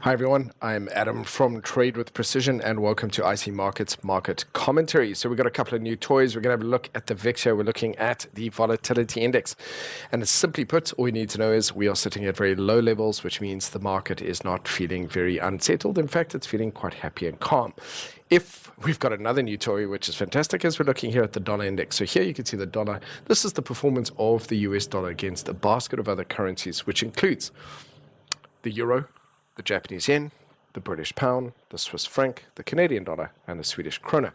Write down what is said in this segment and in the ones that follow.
Hi everyone, I'm Adam from Trade with Precision and welcome to IC Markets Market Commentary. So we've got a couple of new toys. We're going to have a look at the VIX here. We're looking at the volatility index. And simply put, all you need to know is we are sitting at very low levels, which means the market is not feeling very unsettled. In fact, it's feeling quite happy and calm. If we've got another new toy, which is fantastic, as we're looking here at the dollar index. So here you can see the dollar. This is the performance of the US dollar against a basket of other currencies, which includes the euro, the Japanese yen, the British pound, the Swiss franc, the Canadian dollar, and the Swedish krona.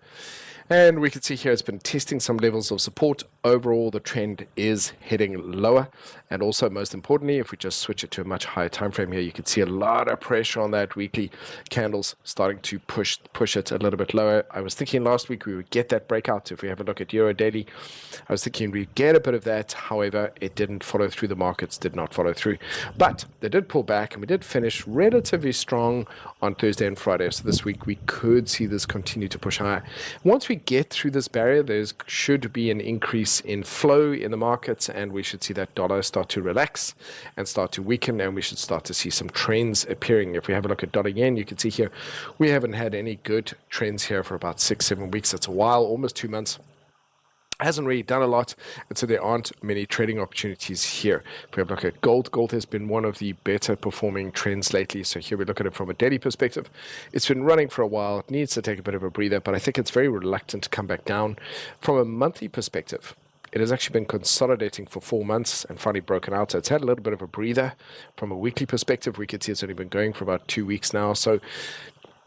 And we can see here it's been testing some levels of support. Overall, the trend is heading lower. And also, most importantly, if we just switch it to a much higher time frame here, you can see a lot of pressure on that weekly candles starting to push it a little bit lower. I was thinking last week we would get that breakout. If we have a look at Euro Daily, I was thinking we'd get a bit of that. However, it didn't follow through. The markets did not follow through. But they did pull back, and we did finish relatively strong on Thursday and Friday. So this week we could see this continue to push higher. Once we get through this barrier, there should be an increase in flow in the markets, and we should see that dollar start to relax and start to weaken, and we should start to see some trends appearing. If we have a look at dollar yen, you can see here we haven't had any good trends here for about 6-7 weeks. That's a while, almost 2 months. Hasn't really done a lot, and so there aren't many trading opportunities here. If we have a look at gold, gold has been one of the better performing trends lately. So here we look at it from a daily perspective. It's been running for a while. It needs to take a bit of a breather, but I think it's very reluctant to come back down. From a monthly perspective, it has actually been consolidating for 4 months and finally broken out. So it's had a little bit of a breather. From a weekly perspective, we can see it's only been going for about 2 weeks now. So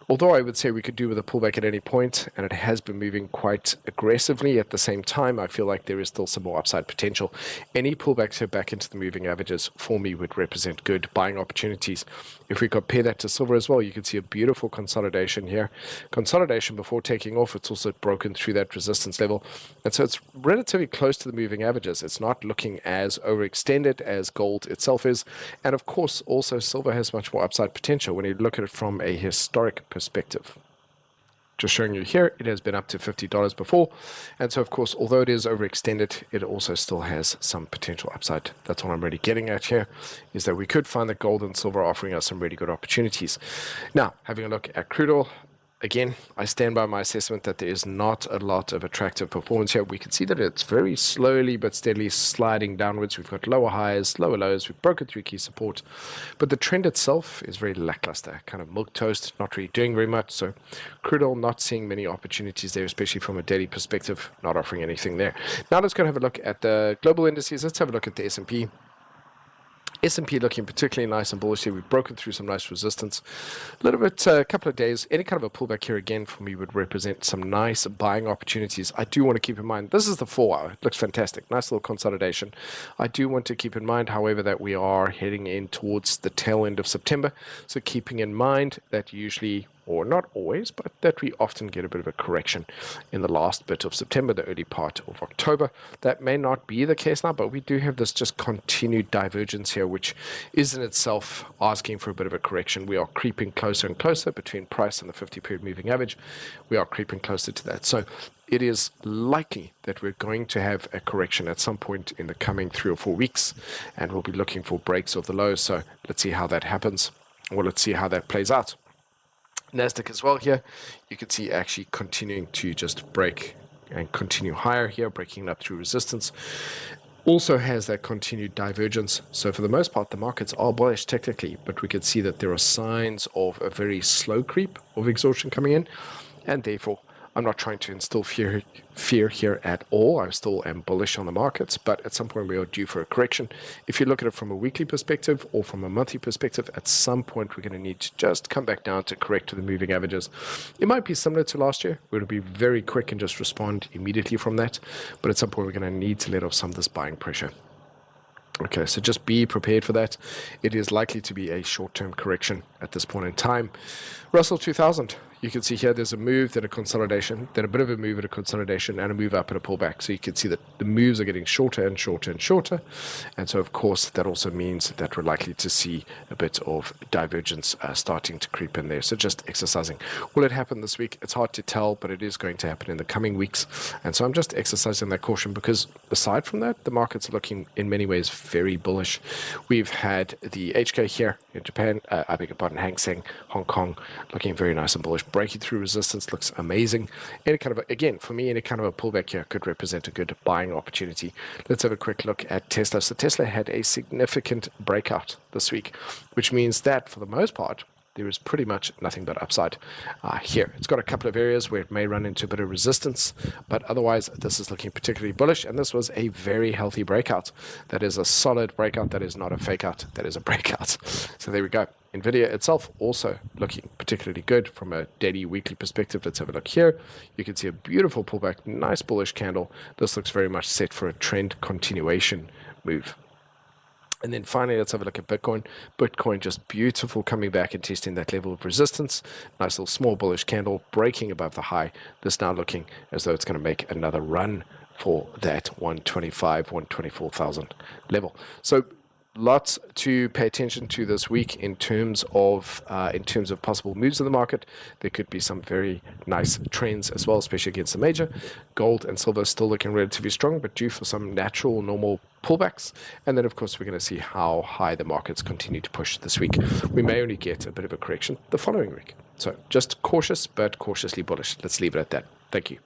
although I would say we could do with a pullback at any point, and it has been moving quite aggressively, at the same time, I feel like there is still some more upside potential. Any pullbacks here back into the moving averages for me would represent good buying opportunities. If we compare that to silver as well, you can see a beautiful consolidation here. Consolidation before taking off, it's also broken through that resistance level. And so it's relatively close to the moving averages. It's not looking as overextended as gold itself is. And of course, also silver has much more upside potential when you look at it from a historic perspective. Just showing you here, it has been up to $50 before. And so, of course, although it is overextended, it also still has some potential upside. That's what I'm really getting at here, is that we could find that gold and silver offering us some really good opportunities. Now, having a look at crude oil, again, I stand by my assessment that there is not a lot of attractive performance here. We can see that it's very slowly but steadily sliding downwards. We've got lower highs, lower lows. We've broken through key support. But the trend itself is very lackluster, kind of milquetoast, not really doing very much. So crude oil, not seeing many opportunities there, especially from a daily perspective, not offering anything there. Now let's go and have a look at the global indices. Let's have a look at the S&P. S&P looking particularly nice and bullish here. We've broken through some nice resistance. A little bit, a couple of days. Any kind of a pullback here again for me would represent some nice buying opportunities. I do want to keep in mind, this is the 4 hour. It looks fantastic. Nice little consolidation. I do want to keep in mind, however, that we are heading in towards the tail end of September. So keeping in mind that usually, or not always, but that we often get a bit of a correction in the last bit of September, the early part of October. That may not be the case now, but we do have this just continued divergence here, which is in itself asking for a bit of a correction. We are creeping closer and closer between price and the 50-period moving average. We are creeping closer to that. So it is likely that we're going to have a correction at some point in the coming 3 or 4 weeks, and we'll be looking for breaks of the lows. So let's see how that happens, or let's see how that plays out. Nasdaq as well here, you can see actually continuing to just break and continue higher here, breaking up through resistance. Also has that continued divergence. So for the most part, the markets are bullish technically, but we can see that there are signs of a very slow creep of exhaustion coming in, and therefore I'm not trying to instill fear here at all. I still am bullish on the markets, but at some point we are due for a correction. If you look at it from a weekly perspective or from a monthly perspective, at some point we're going to need to just come back down to correct to the moving averages. It might be similar to last year. We're going to be very quick and just respond immediately from that. But at some point we're going to need to let off some of this buying pressure. Okay, so just be prepared for that. It is likely to be a short-term correction at this point in time. Russell 2000, you can see here there's a move, then a consolidation, then a bit of a move and a consolidation, and a move up and a pullback. So you can see that the moves are getting shorter and shorter and shorter. And so, of course, that also means that we're likely to see a bit of divergence starting to creep in there. So just exercising. Will it happen this week? It's hard to tell, but it is going to happen in the coming weeks. And so I'm just exercising that caution because aside from that, the market's looking in many ways very bullish. We've had the HK here in Japan, I beg your pardon, Hang Seng, Hong Kong, looking very nice and bullish. Breaking through resistance looks amazing. Any kind of, again, for me, any kind of a pullback here could represent a good buying opportunity. Let's have a quick look at Tesla. So Tesla had a significant breakout this week, which means that for the most part, there is pretty much nothing but upside here. It's got a couple of areas where it may run into a bit of resistance, but otherwise this is looking particularly bullish, and this was a very healthy breakout. That is a solid breakout. That is not a fake out. That is a breakout. So there we go. NVIDIA itself also looking particularly good from a daily, weekly perspective. Let's have a look here. You can see a beautiful pullback, nice bullish candle. This looks very much set for a trend continuation move. And then finally, let's have a look at Bitcoin. Bitcoin just beautiful, coming back and testing that level of resistance. Nice little small bullish candle breaking above the high. This now looking as though it's going to make another run for that 125, 124,000 level. So lots to pay attention to this week in terms of possible moves in the market. There could be some very nice trends as well, especially against the major. Gold and silver still looking relatively strong, but due for some natural, normal pullbacks. And then, of course, we're going to see how high the markets continue to push this week. We may only get a bit of a correction the following week. So just cautious, but cautiously bullish. Let's leave it at that. Thank you.